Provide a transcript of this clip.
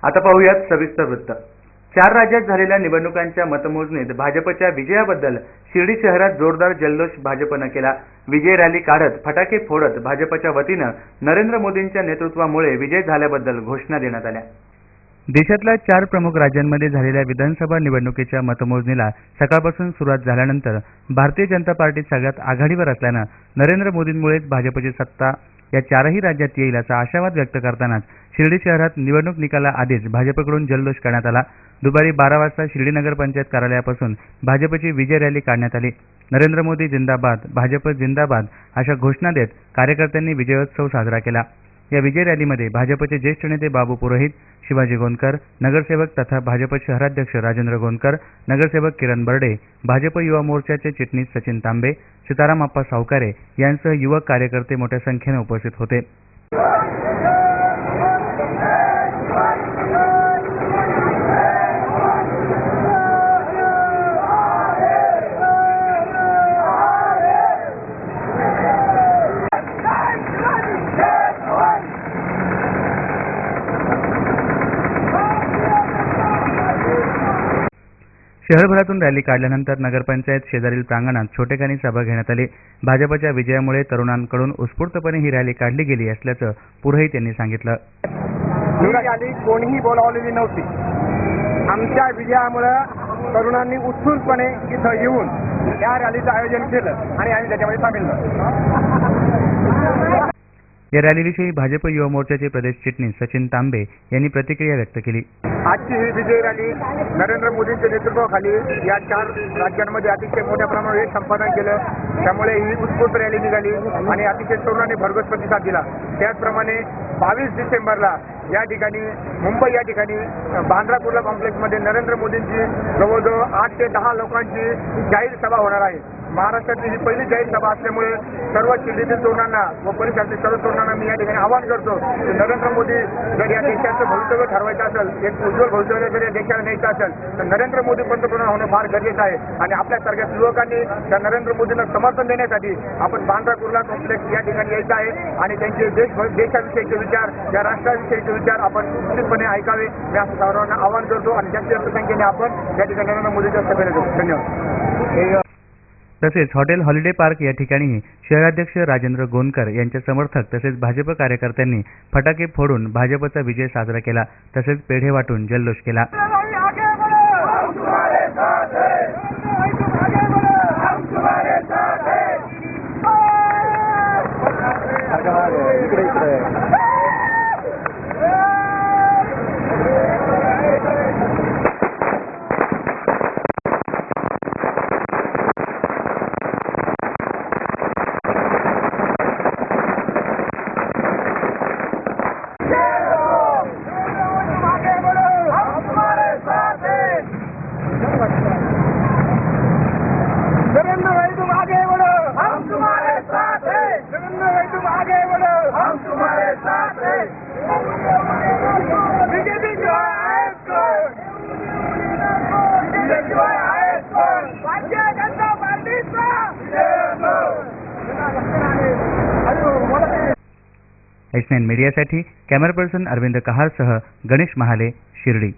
आता पाहूयात सविस्तर वृत्त। 4 राज्यात झालेल्या निवडणुकांच्या मतमोजणीत भाजपच्या विजयाबद्दल शिर्डी शहरात जोरदार जल्लोष भाजपनं केला। विजय रॅली काढत फटाके फोडत भाजपच्या वतीनं नरेंद्र मोदींच्या नेतृत्वामुळे विजय झाल्याबद्दल घोषणा देण्यात आल्या। देशातल्या 4 प्रमुख राज्यांमध्ये झालेल्या विधानसभा निवडणुकीच्या मतमोजणीला सकाळपासून सुरुवात झाल्यानंतर भारतीय जनता पार्टी सगळ्यात आघाडीवर असल्यानं नरेंद्र मोदींमुळेच भाजपची सत्ता या 4ही राज्यात येईल असा आशावाद व्यक्त करतानाच शिर्डी शहरात निवडणूक निकालाआधीच भाजपकडून जल्लोष करण्यात आला। दुपारी 12 वाजता शिर्डी नगर पंचायत कार्यालयापासून भाजपची विजय रॅली काढण्यात आली। नरेंद्र मोदी जिंदाबाद, भाजप जिंदाबाद अशा घोषणा देत कार्यकर्त्यांनी विजयोत्सव साजरा केला। या विजय रॅलीमध्ये भाजपचे ज्येष्ठ नेते बाबू पुरोहित, शिवाजी गोंदकर, नगरसेवक तथा भाजप शहराध्यक्ष राजेंद्र गोंदकर, नगरसेवक किरण बर्डे, भाजप युवा मोर्चाचे चिटणीस सचिन तांबे, सीताराम अप्पा सावकारे यांसह युवक कार्यकर्ते मोठ्या संख्येने उपस्थित होते। शहरभरातून रॅली काढल्यानंतर नगरपंचायत शेजारील प्रांगणात छोटेखानी सभा घेण्यात आली। भाजपच्या विजयामुळे तरुणांकडून उत्स्फूर्तपणे ही रॅली काढली गेली असल्याचं पुरोहित यांनी सांगितलं। ही रॅली कोणीही बोलावलेली नव्हती। आमच्या विजयामुळे तरुणांनी उत्स्फूर्तपणे इथं येऊन या रॅलीचं आयोजन केलं आणि आम्ही त्याच्यामध्ये सामील झालो। या रॅलीविषयी भाजप युवा मोर्चाचे प्रदेश चिटणीस सचिन तांबे यांनी प्रतिक्रिया व्यक्त केली। आजची ही विजय रॅली नरेंद्र मोदींच्या नेतृत्वाखाली या 4 राज्यांमध्ये अतिशय मोठ्या प्रमाणावर यश संपादन केलं। त्यामुळे ही उत्स्फूर्त रॅली निघाली आणि अतिशय तरुणांनी भरघोस प्रतिसाद दिला। त्याचप्रमाणे 22 डिसेंबरला या ठिकाणी मुंबई या ठिकाणी बांद्रा कुर्ला कॉम्प्लेक्समध्ये नरेंद्र मोदींची जवळजवळ 8 ते 10 लोकांची जाहीर सभा होणार आहे। महाराष्ट्रातली ही पहिली जाहीर सभा असल्यामुळे सर्व शिर्डीतील तरुणांना व परिसरातील सर्व तरुणांना मी या ठिकाणी आवाहन करतो की नरेंद्र मोदी जर या देशाचं भवितव्य ठरवायचं असेल, एक उज्ज्वल भवितव्य जर या देशाला न्यायचं असेल तर नरेंद्र मोदी पंतप्रधान होणं फार गरजेचं आहे। आणि आपल्यासारख्या युवकांनी त्या नरेंद्र मोदींना समर्थन देण्यासाठी आपण बांद्रा कुर्ला कॉम्प्लेक्स या ठिकाणी यायचं आहे आणि त्यांचे देशाविषयीचे विचार, या राष्ट्राविषयीचे विचार आपण निश्चितपणे ऐकावे मी असं सर्वांना आवाहन करतो आणि जास्तीत संख्येने आपण या ठिकाणी नरेंद्र मोदींच्या सभेला जाऊ। धन्यवाद। तसेच हॉटेल हॉलिडे पार्क या ठिकाणी शहराध्यक्ष राजेंद्र गोंदकर यांचे समर्थक तसेच भाजप कार्यकर्त्यांनी फटाके फोडून भाजपचा विजय साजरा केला। तसेच पेढे वाटून जल्लोष केला। नरेंद्र भाई तुम आगे बढ़ो, हम तुम्हारे साथ हैं। नरेंद्र भाई तुम आगे बढ़ो, हम तुम्हारे साथ हैं। बीजेपी जो है बीजेपी जो है भारतीय जनता पार्टीचा S9 मीडियासाठी कॅमेरा पर्सन अरविंद कहारसह गणेश महाले, शिर्डी।